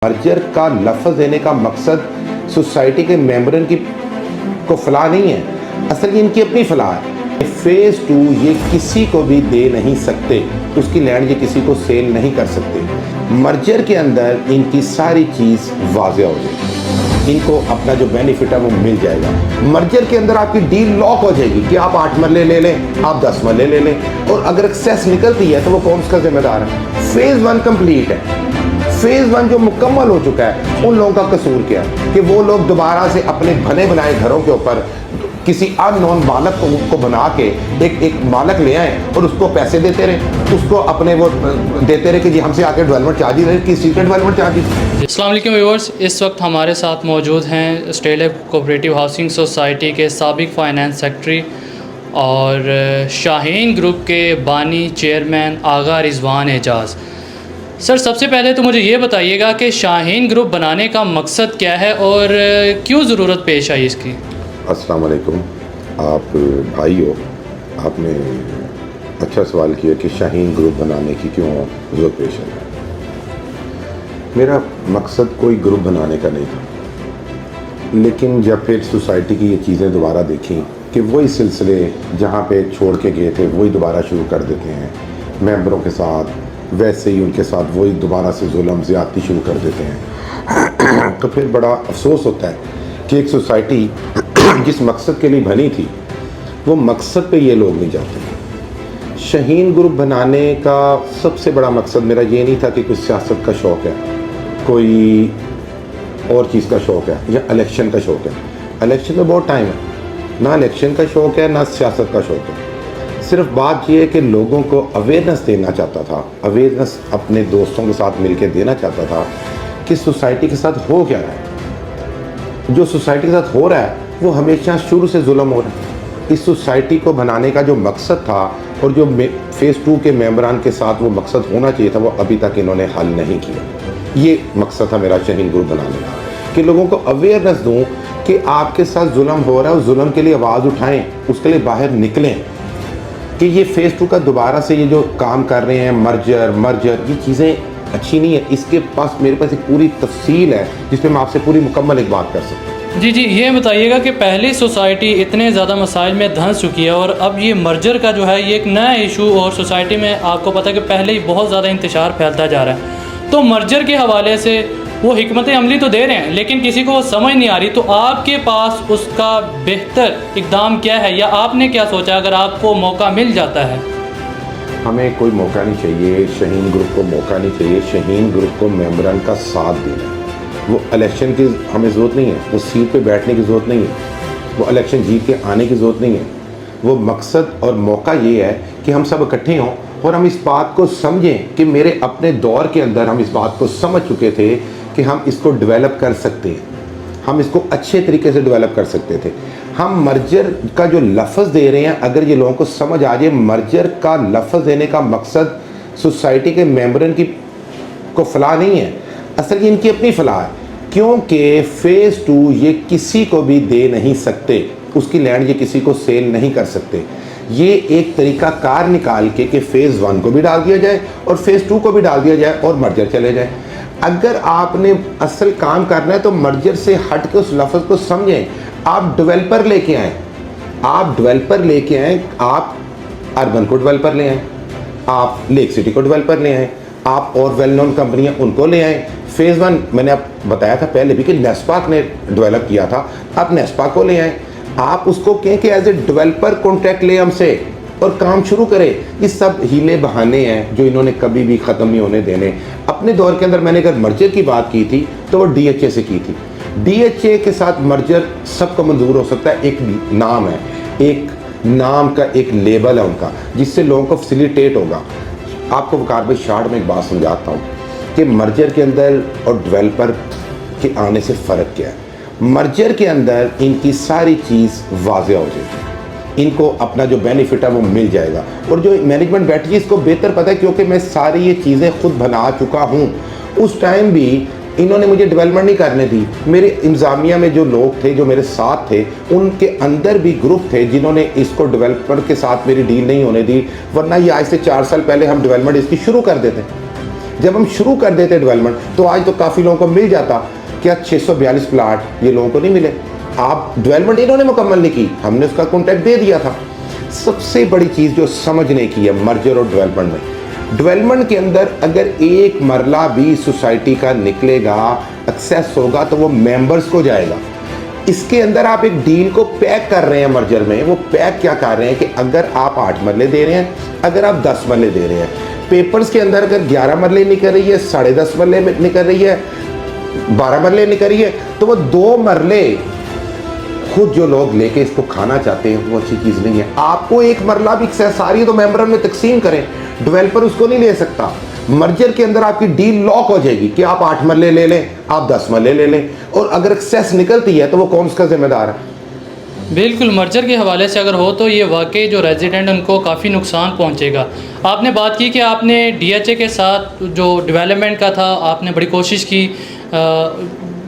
Merger का लफ्ज़ देने का मकसद सोसाइटी के मेंबरन की को फलाह नहीं है, असल ये इनकी अपनी फलाह है। फेज़ 2 ये किसी को भी दे नहीं सकते, उसकी लैंड ये किसी को सेल नहीं कर सकते। मर्जर के अंदर इनकी सारी चीज़ वाज़ेह हो जाएगी, इनको अपना जो बेनिफिट है वो मिल जाएगा। मर्जर के अंदर आपकी डील लॉक हो जाएगी कि आप 8 मरले ले लें, आप 10 मरले ले लें, और अगर एक्सेस निकलती है तो वो कौन उसका जिम्मेदार है। फेज़ 1 कंप्लीट है। फेज़ 1 जो मुकम्मल हो चुका है, उन लोगों का कसूर क्या है कि वो लोग दोबारा से अपने बने बनाए घरों के ऊपर किसी अननोन मालक को बना के एक मालक ले आए और उसको पैसे देते रहे, उसको अपने वो देते रहे कि जी हमसे आके डेवलपमेंट चार्ज रहे, कि सीक्रेट डेवलपमेंट चार्ज। अस्सलाम वालेकुम व्यूअर्स, इस वक्त हमारे साथ मौजूद हैं state level cooperative housing society के साबिक फाइनेंस सेक्रेटरी और शाहीन ग्रुप के बानी चेयरमैन आगा रिजवान एजाज़। सर, सबसे पहले तो मुझे ये बताइएगा कि शाहीन ग्रुप बनाने का मकसद क्या है और क्यों ज़रूरत पेश आई इसकी। अस्सलाम वालेकुम, आप भाई हो, आपने अच्छा सवाल किया कि शाहीन ग्रुप बनाने की क्यों ज़रूरत पेश है। मेरा मकसद कोई ग्रुप बनाने का नहीं था, लेकिन जब फिर सोसाइटी की ये चीज़ें दोबारा देखी कि वही सिलसिले जहाँ पे छोड़ के गए थे वही दोबारा शुरू कर देते हैं, मेंबरों के साथ वैसे ही उनके साथ वही दोबारा से जुल्म ज़्यादती शुरू कर देते हैं तो फिर बड़ा अफसोस होता है कि एक सोसाइटी जिस मकसद के लिए बनी थी वो मकसद पे ये लोग नहीं जाते। शाहीन ग्रुप बनाने का सबसे बड़ा मकसद मेरा ये नहीं था कि कुछ सियासत का शौक़ है, कोई और चीज़ का शौक़ है या इलेक्शन का शौक़ है। इलेक्शन में बहुत टाइम है, ना इलेक्शन का शौक़ है ना सियासत का शौक़ है। सिर्फ बात यह है कि लोगों को अवेयरनेस देना चाहता था, अवेयरनेस अपने दोस्तों के साथ मिलकर देना चाहता था कि सोसाइटी के साथ हो क्या रहा है। जो सोसाइटी के साथ हो रहा है वो हमेशा शुरू से जुल्म हो रहा है। इस सोसाइटी को बनाने का जो मकसद था और जो फेज़ 2 के मेंबरान के साथ वो मकसद होना चाहिए था वो अभी तक इन्होंने हल नहीं किया। ये मकसद था मेरा शाहीन ग्रुप बनाने का, कि लोगों को अवेयरनेस दूँ कि आपके साथ जुल्म हो रहा है, उस जुल्म के लिए आवाज़ उठाएँ, उसके लिए बाहर निकलें, कि ये फेज़ 2 का दोबारा से ये जो काम कर रहे हैं मर्जर ये चीज़ें अच्छी नहीं है। इसके पास मेरे पास एक पूरी तफसील है जिसमें मैं आपसे पूरी मुकम्मल एक बात कर सकता हूँ। जी, ये बताइएगा कि पहली सोसाइटी इतने ज़्यादा मसाइल में धंस चुकी है और अब ये मर्जर का जो है ये एक नया इशू, और सोसाइटी में आपको पता है कि पहले ही बहुत ज़्यादा इंतशार फैलता जा रहा है। तो मर्जर के हवाले से वो हिकमत अमली तो दे रहे हैं लेकिन किसी को वो समझ नहीं आ रही, तो आपके पास उसका बेहतर इक़दाम क्या है या आपने क्या सोचा अगर आपको मौका मिल जाता है? हमें कोई मौका नहीं चाहिए, शाहीन ग्रुप को मौका नहीं चाहिए। शाहीन ग्रुप को मेंबरान का साथ देना, वो इलेक्शन की हमें ज़रूरत नहीं है, वो सीट पे बैठने की ज़रूरत नहीं है, वो इलेक्शन जीत के आने की ज़रूरत नहीं है। वो मकसद और मौका ये है कि हम सब इकट्ठे हों और हम इस बात को समझें कि मेरे अपने दौर के अंदर हम इस बात को समझ चुके थे कि हम इसको डेवलप कर सकते हैं, हम इसको अच्छे तरीके से डेवलप कर सकते थे। हम मर्जर का जो लफ्ज़ दे रहे हैं, अगर ये लोगों को समझ आ जाए, मर्जर का लफ्ज़ देने का मकसद सोसाइटी के मेंबरन की को फलाह नहीं है, असल ये इनकी अपनी फलाह है। क्योंकि फेज़ 2 ये किसी को भी दे नहीं सकते, उसकी लैंड ये किसी को सेल नहीं कर सकते। ये एक तरीका कार निकाल के फेज़ 1 को भी डाल दिया जाए और फेज़ 2 को भी डाल दिया जाए और मर्जर चले जाए। अगर आपने असल काम करना है तो मर्जर से हट के उस लफ्ज़ को समझें। आप डेवलपर लेके आएँ, आप अर्बन को डेवलपर ले आएँ, आप लेक सिटी को डेवलपर ले आएँ, आप और वेल नोन कंपनियाँ उनको ले आएँ। फेज़ 1 मैंने आप बताया था पहले भी कि नेस्पाक ने डेवलप किया था, आप नेस्पाक को ले आएँ। आप उसको कहें कि एज ए डेवलपर कॉन्ट्रैक्ट ले हमसे और काम शुरू करें। ये सब हीले बहाने हैं जो इन्होंने कभी भी ख़त्म नहीं होने देने। अपने दौर के अंदर मैंने अगर मर्जर की बात की थी तो वो DHA से की थी। DHA के साथ मर्जर सबको मंजूर हो सकता है, एक नाम है, एक नाम का एक लेबल है उनका जिससे लोगों को फैसिलिटेट होगा। आपको वकार भाई शार्ट में एक बात समझाता हूँ कि मर्जर के अंदर और डेवलपर के आने से फ़र्क क्या है। मर्जर के अंदर इनकी सारी चीज़ वाज़ेह हो जाएगी, इनको अपना जो बेनिफिट है वो मिल जाएगा, और जो मैनेजमेंट बैठी है इसको बेहतर पता है क्योंकि मैं सारी ये चीज़ें खुद बना चुका हूँ। उस टाइम भी इन्होंने मुझे डेवलपमेंट नहीं करने दी। मेरे इंतज़ामिया में जो लोग थे जो मेरे साथ थे उनके अंदर भी ग्रुप थे जिन्होंने इसको डेवलपर के साथ मेरी डील नहीं होने दी, वरना ये आज से 4 साल पहले हम डेवलपमेंट इसकी शुरू कर देते। जब हम शुरू कर देते डेवलपमेंट तो आज तो काफ़ी लोगों को मिल जाता। क्या 642 प्लाट ये लोगों को नहीं मिले? आप डेवलपमेंट इन्होंने मुकम्मल नहीं की, हमने उसका कॉन्ट्रैक्ट दे दिया था। सबसे बड़ी चीज़ जो समझने की है मर्जर और डेवलपमेंट में, डेवलपमेंट के अंदर अगर एक मरला भी सोसाइटी का निकलेगा, एक्सेस होगा तो वो मेंबर्स को जाएगा। इसके अंदर आप एक डील को पैक कर रहे हैं मर्जर में, वो पैक क्या कर रहे हैं कि अगर आप 8 मरले दे रहे हैं, अगर आप 10 मरले दे रहे हैं, पेपर्स के अंदर अगर 11 मरले निकल रही है, 10.5 मरले निकल रही है, 12 मरले निकल रही है, तो वो 2 मरले खुद जो लोग लेके इसको खाना चाहते हैं वो अच्छी चीज़ नहीं है। आपको एक मरला भी एक्सेस आ रही है तो मेंबरों में तकसीम करें, डेवलपर उसको नहीं ले सकता। मर्जर के अंदर आपकी डील लॉक हो जाएगी कि आप 8 मरले ले लें, आप 10 मरले ले लें, और अगर एक्सेस निकलती है तो वो कौन सा जिम्मेदार है? बिल्कुल, मर्जर के हवाले से अगर हो तो ये वाकई जो रेजिडेंट उनको काफ़ी नुकसान पहुंचेगा। आपने बात की कि आपने डीएचए के साथ जो डेवलपमेंट का था आपने बड़ी कोशिश की,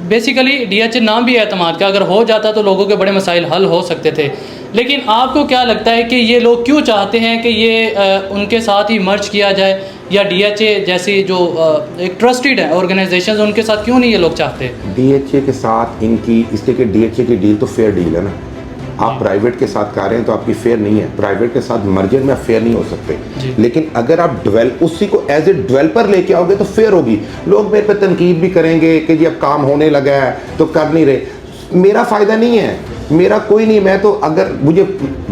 बेसिकली डीएचए नाम भी एतमाद का, अगर हो जाता तो लोगों के बड़े मसाइल हल हो सकते थे। लेकिन आपको क्या लगता है कि ये लोग क्यों चाहते हैं कि ये उनके साथ ही मर्ज किया जाए, या डीएचए जैसी जो एक ट्रस्टेड है ऑर्गेनाइजेशन उनके साथ क्यों नहीं ये लोग चाहते? डीएचए के साथ इनकी, इसलिए कि डीएचए की डील तो फेयर डील है ना। आप प्राइवेट के साथ कर रहे हैं तो आपकी फेयर नहीं है, प्राइवेट के साथ मर्जर में फेयर नहीं हो सकते। लेकिन अगर आप उसी को एज ए डेवलपर लेके आओगे तो फेयर होगी। लोग मेरे पे तनकीद भी करेंगे कि जी अब काम होने लगा है तो कर नहीं रहे, मेरा फ़ायदा नहीं है, मेरा कोई नहीं। मैं तो अगर मुझे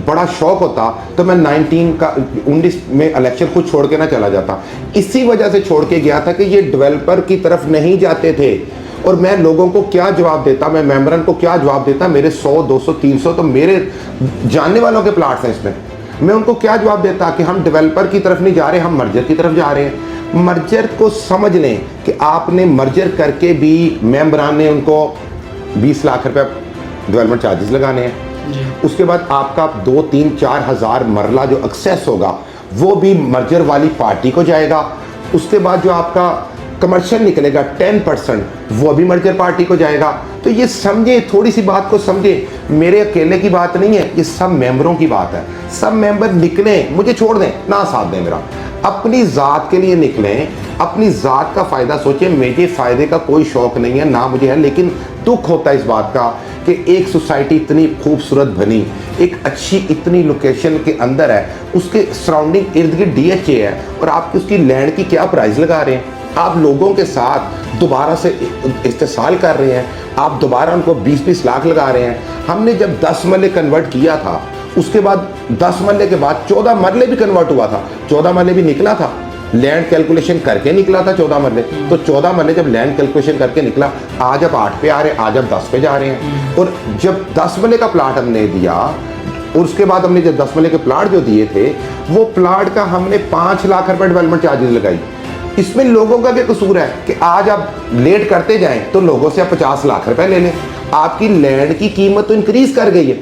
बड़ा शौक होता तो मैं 19 में इलेक्शन खुद छोड़ के ना चला जाता। इसी वजह से छोड़ के गया था कि ये डेवलपर की तरफ नहीं जाते थे, और मैं लोगों को क्या जवाब देता, मैं मेंबरन को क्या जवाब देता, मेरे 100, 200, 300 तो मेरे जानने वालों के प्लाट्स हैं इसमें, मैं उनको क्या जवाब देता कि हम डेवलपर की तरफ नहीं जा रहे, हम मर्जर की तरफ जा रहे हैं। मर्जर को समझ लें कि आपने मर्जर करके भी मेंबरान ने उनको 20 लाख रुपये डेवलपमेंट चार्जेस लगाने हैं। उसके बाद आपका 2, 3, 4 हज़ार मरला जो एक्सेस होगा वो भी मर्जर वाली पार्टी को जाएगा। उसके बाद जो आपका कमर्शियल निकलेगा 10% वो भी मर्जर पार्टी को जाएगा। तो ये समझे, थोड़ी सी बात को समझे, मेरे अकेले की बात नहीं है, ये सब मेंबरों की बात है। सब मेंबर निकलें, मुझे छोड़ दें ना साथ दें मेरा, अपनी ज़ात के लिए निकलें, अपनी ज़ात का फ़ायदा सोचें। मुझे फ़ायदे का कोई शौक़ नहीं है ना मुझे है, लेकिन दुख होता है इस बात का कि एक सोसाइटी इतनी खूबसूरत बनी, एक अच्छी इतनी लोकेशन के अंदर है, उसके सराउंडिंग इर्द गिर्द डीएचए है, और आप उसकी लैंड की क्या प्राइस लगा रहे हैं? आप लोगों के साथ दोबारा से इस्तेसाल कर रहे हैं, आप दोबारा उनको 20-20 लाख लगा रहे हैं। हमने जब 10 मरले कन्वर्ट किया था, उसके बाद 10 मरले के बाद 14 मरले भी कन्वर्ट हुआ था, 14 मरले भी निकला था, लैंड कैलकुलेशन करके निकला था 14 मरले। तो 14 मरले जब लैंड कैलकुलेशन करके निकला, आज आप 8 पे आ रहे हैं, आज आप 10 पे जा रहे हैं। और जब 10 मरले का प्लाट हमने दिया, और उसके बाद हमने जब 10 मरले के प्लाट जो दिए थे, वो प्लाट का हमने 5 लाख रुपए डेवलपमेंट चार्जेस लगाई। इसमें लोगों का क्या कसूर है कि आज आप लेट करते जाएं तो लोगों से आप 50 लाख रुपए ले लें? आपकी लैंड की कीमत तो इंक्रीज कर गई है,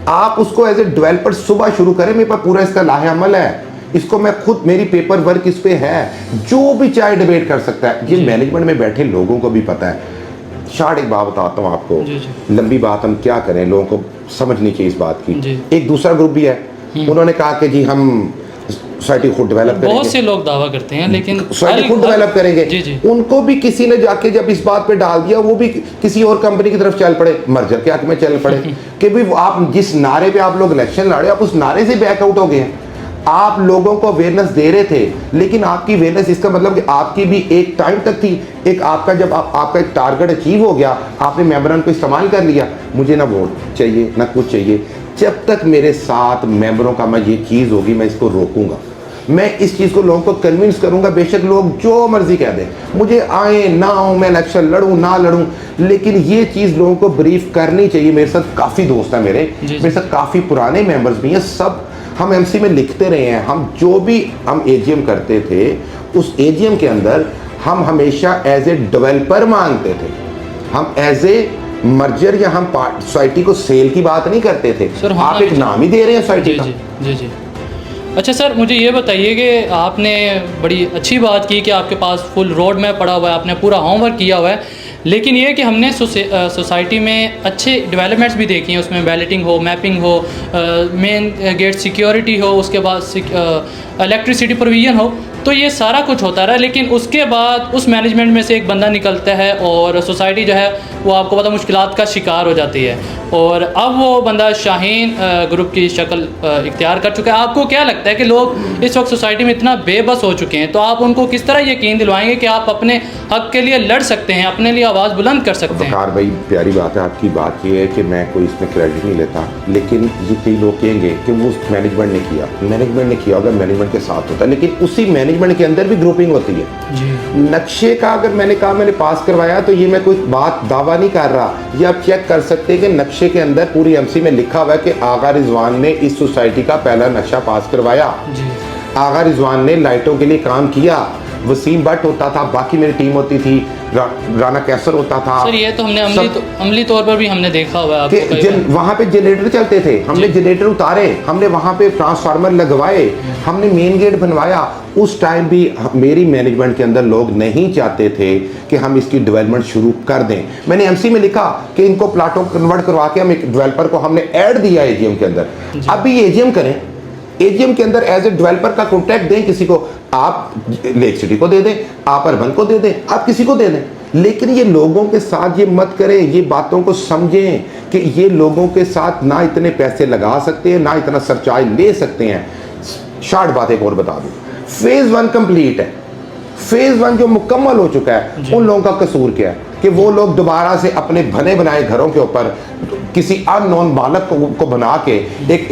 आप उसको एज ए डेवलपर सुबह शुरू करें। मेरे पास पूरा इसका लाहे अमल है, इसको मैं खुद, मेरी पेपर वर्क इस पे है, जो भी चाहे डिबेट कर सकता है। ये मैनेजमेंट में बैठे लोगों को भी पता है। शार्ट एक बात बताता हूँ आपको, लंबी बात हम क्या करें, लोगों को समझनी चाहिए इस बात की। एक दूसरा ग्रुप भी है, उन्होंने कहा कि जी हम सोसाइटी खुद डेवलप करेंगे। बहुत से लोग दावा करते हैं, लेकिन सोसाइटी खुद डेवलप करेंगे। उनको भी किसी ने जाके जब इस बात पे डाल दिया, वो भी किसी और कंपनी की तरफ चल पड़े, मर्जर के हक में चल पड़े कि भी आप जिस नारे पे आप लोग इलेक्शन लड़े, आप उस नारे से बैकआउट हो गए हैं। आप लोगों को अवेयरनेस दे रहे थे, लेकिन आपकी अवेयरनेस, इसका मतलब कि आपकी भी एक टाइम तक थी, एक आपका जब आपका एक टारगेट अचीव हो गया, आपने मेंबरन को इस्तेमाल कर लिया। मुझे ना वोट चाहिए ना कुछ चाहिए, जब तक मेरे साथ मेंबरों का मैं ये चीज़ होगी, मैं इसको रोकूंगा, मैं इस चीज़ को लोगों को कन्विंस करूंगा। बेशक लोग जो मर्जी कह दें, मुझे आए ना आऊँ, मैं इलेक्शन लड़ूँ ना लड़ूँ, लेकिन ये चीज़ लोगों को ब्रीफ करनी चाहिए। मेरे साथ काफ़ी दोस्त हैं, मेरे साथ काफ़ी पुराने मेंबर्स भी हैं, सब हम एमसी में लिखते रहे हैं। हम जो भी हम एजीएम करते थे, उस एजीएम के अंदर हम हमेशा एज ए डेवलपर मांगते थे, हम एज ए मर्जर या हम सोसाइटी को सेल की बात नहीं करते थे। आप एक नाम ही दे रहे हैं सोसाइटी का। जी। अच्छा सर, मुझे ये बताइए कि आपने बड़ी अच्छी बात की कि आपके पास फुल रोड मैप पड़ा हुआ है, आपने पूरा होमवर्क किया हुआ है, लेकिन ये कि हमने सोसाइटी में अच्छे डेवलपमेंट्स भी देखी हैं, उसमें बैलेटिंग हो, मैपिंग हो, मेन गेट सिक्योरिटी हो, उसके बाद इलेक्ट्रिसिटी प्रोविज़न हो, तो ये सारा कुछ होता रहा, लेकिन उसके बाद उस मैनेजमेंट में से एक बंदा निकलता है और सोसाइटी जो है वो आपको पता मुश्किलात का शिकार हो जाती है, और अब वो बंदा शाहीन ग्रुप की शक्ल इख्तियार कर चुका है। आपको क्या लगता है कि लोग इस वक्त सोसाइटी में इतना बेबस हो चुके हैं, तो आप उनको किस तरह यकीन दिलवाएंगे कि आप अपने हक के लिए लड़ सकते हैं, अपने लिए आवाज़ बुलंद कर सकते हैं? वकार भाई, प्यारी बात है आपकी। बात ये है कि मैं कोई इसमें क्रेडिट नहीं लेता, लेकिन ये कई लोग कहेंगे कि वो मैनेजमेंट ने किया। मैनेजमेंट ने किया अगर मैनेजमेंट के साथ होता है, लेकिन उसी मैनेजमेंट के अंदर भी ग्रुपिंग होती है जी। नक्शे का अगर मैंने कहा मैंने पास करवाया, तो ये मैं कोई बात दावा नहीं कर रहा। ये आप चेक कर सकते हैं कि नक्शे के अंदर पूरी एमसी में लिखा हुआ है कि आगा रिजवान ने इस सोसाइटी का पहला नक्शा पास करवाया। जी। आगा रिजवान ने लाइटों के लिए काम किया। वसीम भट्ट होता था, बाकी मेरी टीम होती थी, राना कैसर होता था। सर ये तो हमने अमली तौर पर भी हमने देखा हुआ है आपको। वहाँ पे जनरेटर चलते थे, हमने जनरेटर उतारे, हमने वहाँ पे ट्रांसफार्मर लगवाए, हमने मेन गेट बनवाया। उस टाइम भी मेरी मैनेजमेंट के अंदर लोग नहीं चाहते थे कि हम इसकी डेवलपमेंट शुरू कर दें। मैंने एमसी में लिखा कि इनको प्लाटों कन्वर्ट करवा के हम एक डेवलपर को हमने ऐड दिया एजीएम के अंदर। अब भी एजीएम करें, एजीएम के अंदर एज ए डेवलपर का कॉन्ट्रैक्ट दें किसी को, आप लेक सिटी को दे दें, आप अर्बन को दे दें, आप किसी को दे दें, लेकिन ये लोगों के साथ ये मत करें। ये बातों को समझें कि ये लोगों के साथ ना इतने पैसे लगा सकते हैं, ना इतना सरचार्ज ले सकते हैं। शार्ट बात एक और बता दूं, फेज 1 कंप्लीट है। फेज 1 जो मुकम्मल हो चुका है, उन लोगों का कसूर क्या है कि वो लोग दोबारा से अपने बने बनाए घरों के ऊपर किसी अननोन मालक को बना के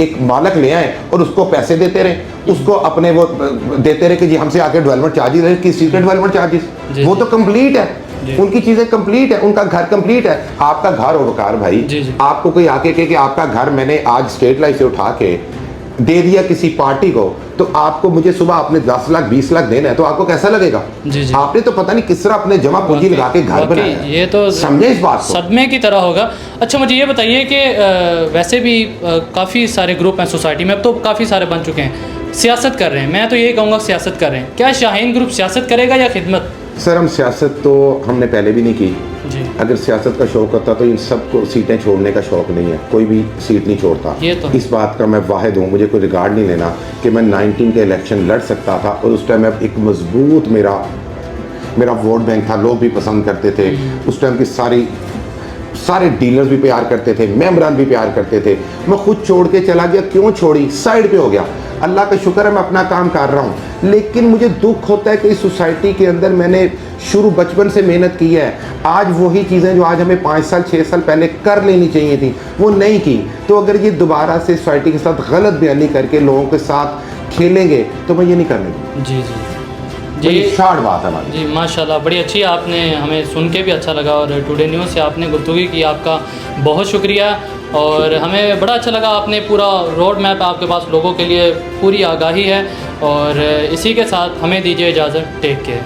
एक मालक ले आए और उसको पैसे देते रहे, उसको अपने वो देते रहे कि जी हमसे आके डेवलपमेंट चार्जेस रहे, किस चीज़ के डेवलपमेंट चार्जेस। वो तो कंप्लीट है, उनकी चीज़ें कंप्लीट है, उनका घर कंप्लीट है। आपका घर और वकार भाई, आपको कोई आके कहे कि आपका घर मैंने आज स्टेट लाइफ से उठा के दे दिया किसी पार्टी को, तो आपको मुझे सुबह आपने 10 लाख 20 लाख देना है, तो आपको कैसा लगेगा? आपने तो पता नहीं किस तरह अपने जमा पूंजी लगा के घर बनाया। ये तो समझे इस बात को, सदमे की तरह होगा। अच्छा मुझे ये बताइए कि वैसे भी काफ़ी सारे ग्रुप हैं सोसाइटी में, अब तो काफ़ी सारे बन चुके हैं, सियासत कर रहे हैं। मैं तो ये कहूँगा सियासत कर रहे हैं। क्या शाहीन ग्रुप सियासत करेगा या खिदमत? सर हम सियासत तो हमने पहले भी नहीं की जी। अगर सियासत का शौक होता तो इन सबको सीटें छोड़ने का शौक नहीं है, कोई भी सीट नहीं छोड़ता। ये तो इस बात का मैं वाहिद हूँ, मुझे कोई रिकॉर्ड नहीं लेना कि मैं 19 के इलेक्शन लड़ सकता था, और उस टाइम एक मजबूत मेरा वोट बैंक था, लोग भी पसंद करते थे। उस टाइम की सारे डीलर्स भी प्यार करते थे, मेंबरान भी प्यार करते थे। मैं खुद छोड़ के चला गया, क्यों छोड़ी? साइड पे हो गया। अल्लाह का शुक्र है मैं अपना काम कर रहा हूँ, लेकिन मुझे दुख होता है कि इस सोसाइटी के अंदर मैंने शुरू बचपन से मेहनत की है। आज वही चीज़ें जो आज हमें 5 साल 6 साल पहले कर लेनी चाहिए थी, वो नहीं की। तो अगर ये दोबारा से सोसाइटी के साथ गलत बयानी करके लोगों के साथ खेलेंगे तो मैं ये नहीं करने दूँगा। जी जी जी, शार्ट बात है हमारी। जी माशाल्लाह, बड़ी अच्छी, आपने हमें सुन के भी अच्छा लगा, और टुडे न्यूज़ से आपने गुफ्तगू की, आपका बहुत शुक्रिया। और हमें बड़ा अच्छा लगा, आपने पूरा रोड मैप आपके पास लोगों के लिए पूरी आगाही है। और इसी के साथ हमें दीजिए इजाज़त, टेक केयर।